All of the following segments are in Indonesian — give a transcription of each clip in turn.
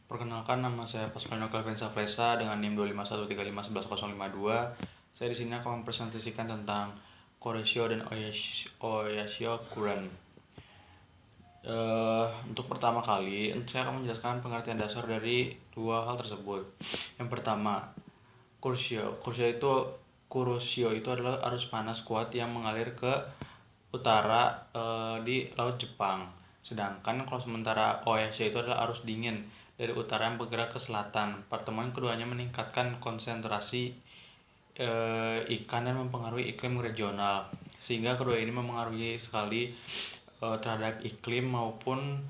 Perkenalkan, nama saya Pascal Kelvin Saflesa dengan NIM 25135111052. Saya di sini akan mempresentasikan tentang Kuroshio dan Oyashio Kuran. Untuk pertama kali, saya akan menjelaskan pengertian dasar dari dua hal tersebut. Yang pertama, Kuroshio itu adalah arus panas kuat yang mengalir ke utara di Laut Jepang. Sedangkan kalau sementara Oyashio itu adalah arus dingin dari utara yang bergerak ke selatan. Pertemuan keduanya meningkatkan konsentrasi ikan dan mempengaruhi iklim regional, sehingga kedua ini memengaruhi sekali terhadap iklim maupun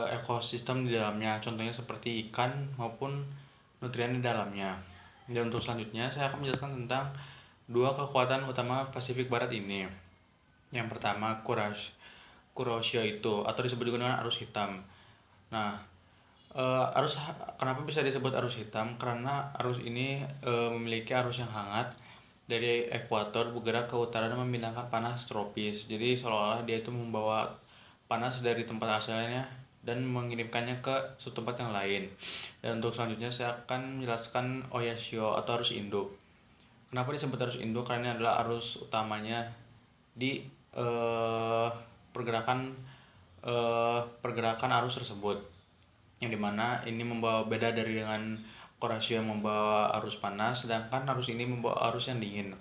ekosistem di dalamnya, contohnya seperti ikan maupun nutrien di dalamnya. Dan untuk selanjutnya saya akan menjelaskan tentang dua kekuatan utama Pasifik Barat ini. Yang pertama, Kuroshio itu atau disebut juga dengan arus hitam. Nah, kenapa bisa disebut arus hitam? Karena arus ini memiliki arus yang hangat dari ekuator bergerak ke utara dan memindahkan panas tropis. Jadi seolah-olah dia itu membawa panas dari tempat asalnya dan mengirimkannya ke suatu tempat yang lain. Dan untuk selanjutnya saya akan menjelaskan Oyashio atau arus induk. Kenapa disebut arus induk? Karena ini adalah arus utamanya di pergerakan arus tersebut, yang dimana ini membawa beda dari dengan Kuroshio yang membawa arus panas, sedangkan arus ini membawa arus yang dingin.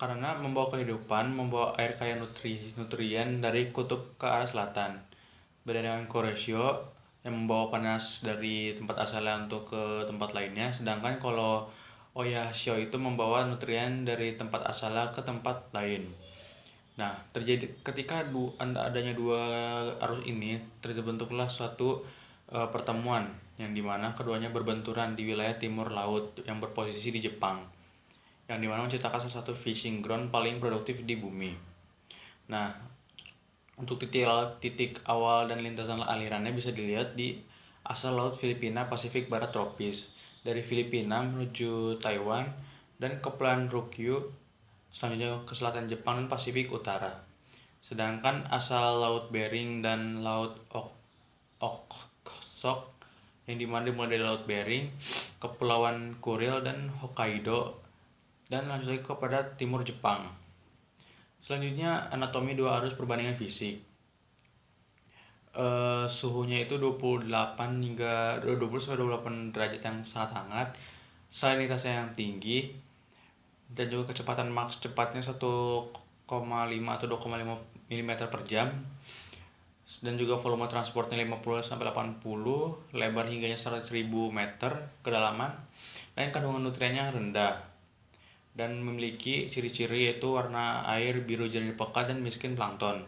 Karena membawa kehidupan, membawa air kaya nutrien dari kutub ke arah selatan. Beda dengan Kuroshio yang membawa panas dari tempat asalnya untuk ke tempat lainnya, sedangkan kalau Oyashio itu membawa nutrien dari tempat asalnya ke tempat lain. Nah, terjadi ketika adanya dua arus ini, terbentuklah suatu pertemuan yang dimana keduanya berbenturan di wilayah timur laut yang berposisi di Jepang, yang dimana menciptakan salah satu fishing ground paling produktif di bumi. Nah, untuk titik awal dan lintasan alirannya bisa dilihat di asal laut Filipina Pasifik Barat tropis, dari Filipina menuju Taiwan dan Kepulauan Ryukyu, selanjutnya ke selatan Jepang dan Pasifik Utara. Sedangkan asal Laut Bering dan Laut Okhotsk, yang dimana dimulai dari Laut Bering, Kepulauan Kuril dan Hokkaido, dan lanjut lagi kepada timur Jepang. Selanjutnya, anatomi dua arus perbandingan fisik. Suhunya itu 20 sampai 28 derajat yang sangat hangat, salinitasnya yang tinggi, dan juga kecepatan maks cepatnya 1,5 atau 2,5 mm per jam, dan juga volume transportnya 50 sampai 80, lebar hingga 100.000 meter kedalaman, dan kandungan nutriennya rendah, dan memiliki ciri-ciri yaitu warna air biru jernih pekat dan miskin plankton.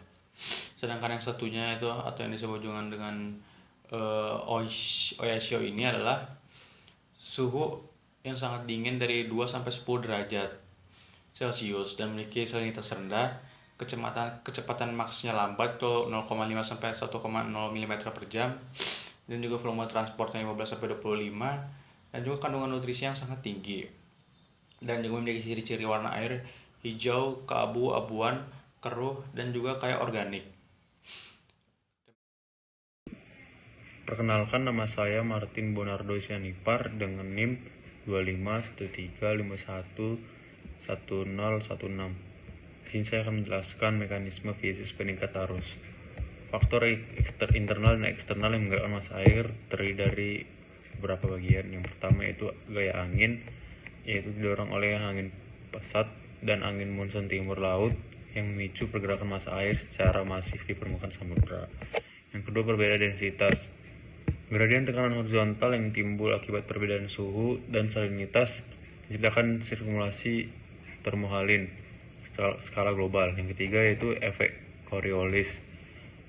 Sedangkan yang satunya itu atau yang disebut dengan Oyashio ini adalah suhu yang sangat dingin dari 2 sampai 10 derajat Celcius dan memiliki salinitas rendah, kecepatan maksnya lambat ke 0,5 sampai 1,0 mm per jam, dan juga volume transportnya 15 sampai 25, dan juga kandungan nutrisi yang sangat tinggi, dan juga memiliki ciri-ciri warna air hijau keabu-abuan, keruh, dan juga kaya organik. Perkenalkan, nama saya Martin Bonardo Sianipar dengan NIM 2513511016. Di sini saya akan menjelaskan mekanisme fisik peningkat arus. Faktor internal dan eksternal yang menggerakkan massa air terdiri dari beberapa bagian. Yang pertama yaitu gaya angin, yaitu didorong oleh angin pasat dan angin monsun timur laut yang memicu pergerakan massa air secara masif di permukaan samudra. Yang kedua, perbedaan densitas. Gradien tekanan horizontal yang timbul akibat perbedaan suhu dan salinitas menciptakan sirkulasi termohalin skala global. Yang ketiga yaitu efek Coriolis.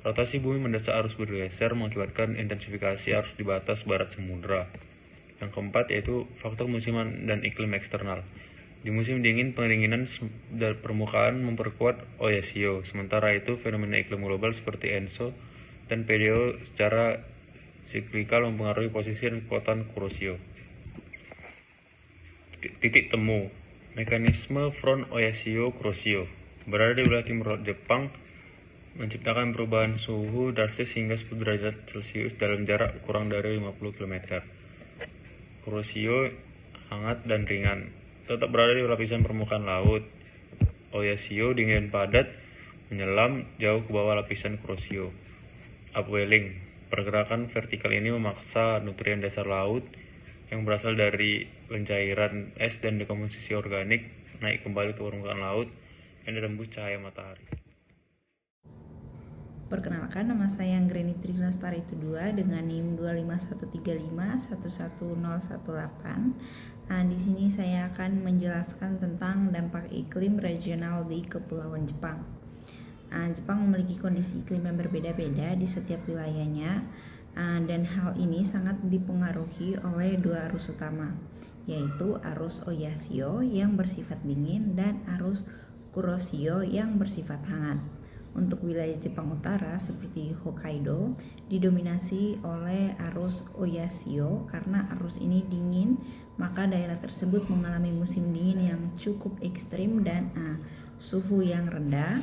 Rotasi bumi mendesak arus bergeser mengakibatkan intensifikasi arus di batas barat samudra. Yang keempat yaitu faktor musiman dan iklim eksternal. Di musim dingin, pendinginan dari permukaan memperkuat Oyashio. Sementara itu, fenomena iklim global seperti ENSO dan PDO secara siklikal mempengaruhi posisi dan kekuatan Kuroshio. Titik temu mekanisme front Oyashio Kuroshio berada di wilayah timur Jepang menciptakan perubahan suhu drastis hingga 10 derajat Celcius dalam jarak kurang dari 50 km. Kuroshio hangat dan ringan, tetap berada di lapisan permukaan laut. Oyashio dingin padat, menyelam jauh ke bawah lapisan Kuroshio. Upwelling, pergerakan vertikal ini memaksa nutrien dasar laut yang berasal dari pencairan es dan dekomposisi organik naik kembali ke permukaan laut yang ditembus cahaya matahari. Perkenalkan, nama saya Anggreni Trilastari Tudua dengan NIM 25135 11018. Di sini saya akan menjelaskan tentang dampak iklim regional di Kepulauan Jepang. Jepang memiliki kondisi iklim yang berbeda-beda di setiap wilayahnya, dan hal ini sangat dipengaruhi oleh dua arus utama, yaitu arus Oyashio yang bersifat dingin dan arus Kuroshio yang bersifat hangat. Untuk wilayah Jepang Utara seperti Hokkaido didominasi oleh arus Oyashio. Karena arus ini dingin, maka daerah tersebut mengalami musim dingin yang cukup ekstrim dan suhu yang rendah,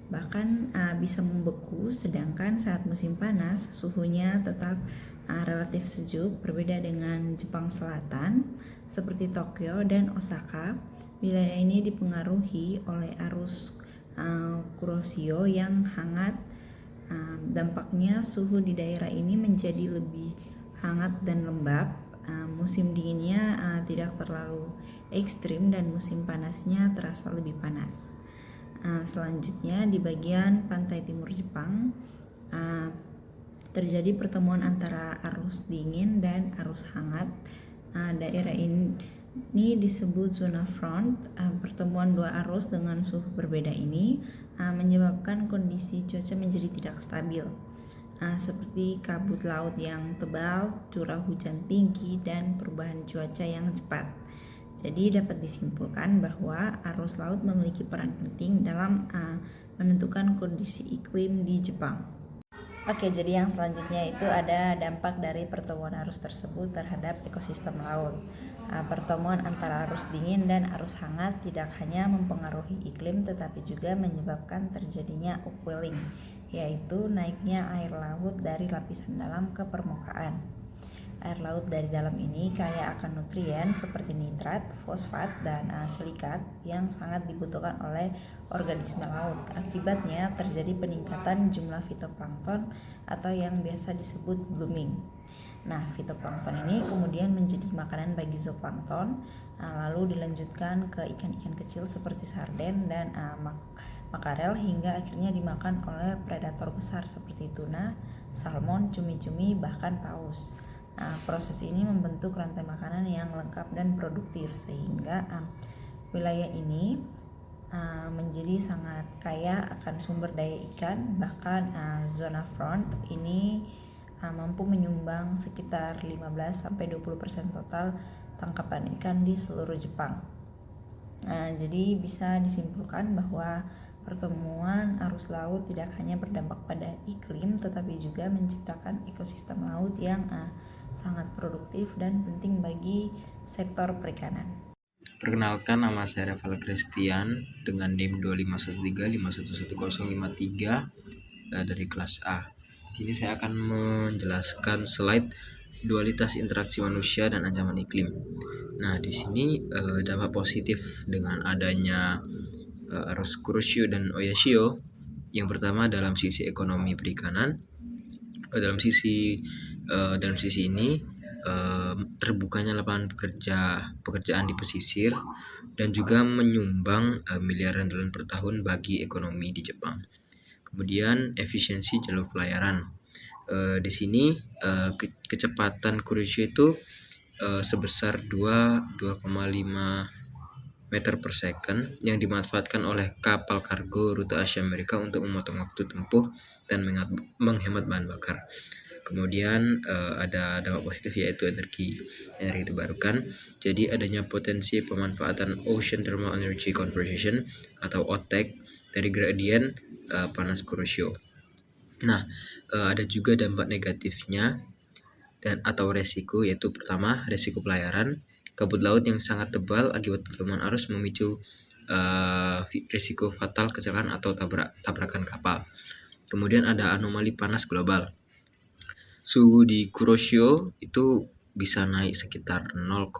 bahkan bisa membeku. Sedangkan saat musim panas suhunya tetap relatif sejuk. Berbeda dengan Jepang Selatan seperti Tokyo dan Osaka, wilayah ini dipengaruhi oleh arus Kuroshio yang hangat. Dampaknya suhu di daerah ini menjadi lebih hangat dan lembab. Musim dinginnya tidak terlalu ekstrim dan musim panasnya terasa lebih panas. Selanjutnya di bagian pantai timur Jepang terjadi pertemuan antara arus dingin dan arus hangat. Daerah ini disebut zona front. Pertemuan dua arus dengan suhu berbeda ini menyebabkan kondisi cuaca menjadi tidak stabil, seperti kabut laut yang tebal, curah hujan tinggi, dan perubahan cuaca yang cepat. Jadi dapat disimpulkan bahwa arus laut memiliki peran penting dalam menentukan kondisi iklim di Jepang. Oke, jadi yang selanjutnya itu ada dampak dari pertemuan arus tersebut terhadap ekosistem laut. Pertemuan antara arus dingin dan arus hangat tidak hanya mempengaruhi iklim, tetapi juga menyebabkan terjadinya upwelling, yaitu naiknya air laut dari lapisan dalam ke permukaan. Air laut dari dalam ini kaya akan nutrien seperti nitrat, fosfat, dan silikat yang sangat dibutuhkan oleh organisme laut. Akibatnya terjadi peningkatan jumlah fitoplankton atau yang biasa disebut blooming. Nah, fitoplankton ini kemudian menjadi makanan bagi zooplankton, lalu dilanjutkan ke ikan-ikan kecil seperti sarden dan makarel, hingga akhirnya dimakan oleh predator besar seperti tuna, salmon, cumi-cumi, bahkan paus. Proses ini membentuk rantai makanan yang lengkap dan produktif, sehingga wilayah ini menjadi sangat kaya akan sumber daya ikan. Bahkan zona front ini mampu menyumbang sekitar 15-20% total tangkapan ikan di seluruh Jepang. Jadi bisa disimpulkan bahwa pertemuan arus laut tidak hanya berdampak pada iklim, tetapi juga menciptakan ekosistem laut yang sangat produktif dan penting bagi sektor perikanan. Perkenalkan, nama saya Rafael Christian dengan NIM 25135111053 dari kelas A. Di sini saya akan menjelaskan slide dualitas interaksi manusia dan ancaman iklim. Nah, di sini dampak positif dengan adanya arus Kuroshio dan Oyashio. Yang pertama dalam sisi ekonomi perikanan. Dalam sisi ini terbukanya lapangan pekerjaan di pesisir dan juga menyumbang miliaran dolar per tahun bagi ekonomi di Jepang. Kemudian efisiensi jalur pelayaran. Di sini kecepatan Kuroshio itu sebesar 2,5 meter per second yang dimanfaatkan oleh kapal kargo rute Asia Amerika untuk memotong waktu tempuh dan menghemat bahan bakar. Kemudian ada dampak positif yaitu energi terbarukan. Jadi adanya potensi pemanfaatan Ocean Thermal Energy Conversion atau OTEC dari gradien panas Kuroshio. Nah, ada juga dampak negatifnya dan atau resiko, yaitu pertama resiko pelayaran. Kabut laut yang sangat tebal akibat pertemuan arus memicu risiko fatal kecelakaan atau tabrakan kapal. Kemudian ada anomali panas global. Suhu di Kuroshio itu bisa naik sekitar 0,5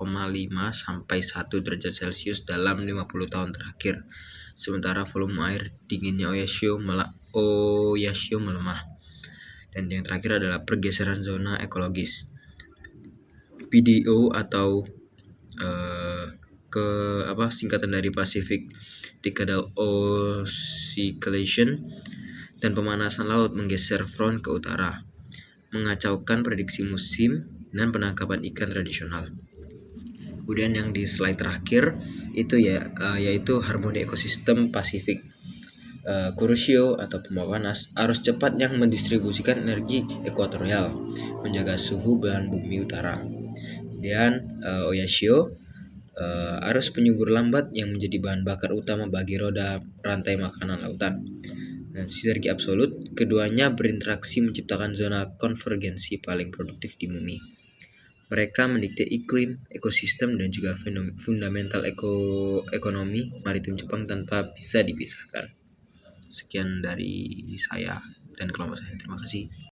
sampai 1 derajat Celcius dalam 50 tahun terakhir. Sementara volume air dinginnya Oyashio melemah. Dan yang terakhir adalah pergeseran zona ekologis. PDO atau singkatan dari Pacific Decadal Oscillation dan pemanasan laut menggeser front ke utara, mengacaukan prediksi musim dan penangkapan ikan tradisional. Kemudian yang di slide terakhir itu yaitu harmoni ekosistem Pasifik. Kuroshio atau pembawa panas, arus cepat yang mendistribusikan energi ekuatorial, menjaga suhu belahan bumi utara. Kemudian Oyashio, arus penyubur lambat yang menjadi bahan bakar utama bagi roda rantai makanan lautan. Dan sinergi absolut, keduanya berinteraksi menciptakan zona konvergensi paling produktif di bumi. Mereka mendikte iklim, ekosistem, dan juga fundamental ekonomi maritim Jepang tanpa bisa dipisahkan. Sekian dari saya dan kelompok saya. Terima kasih.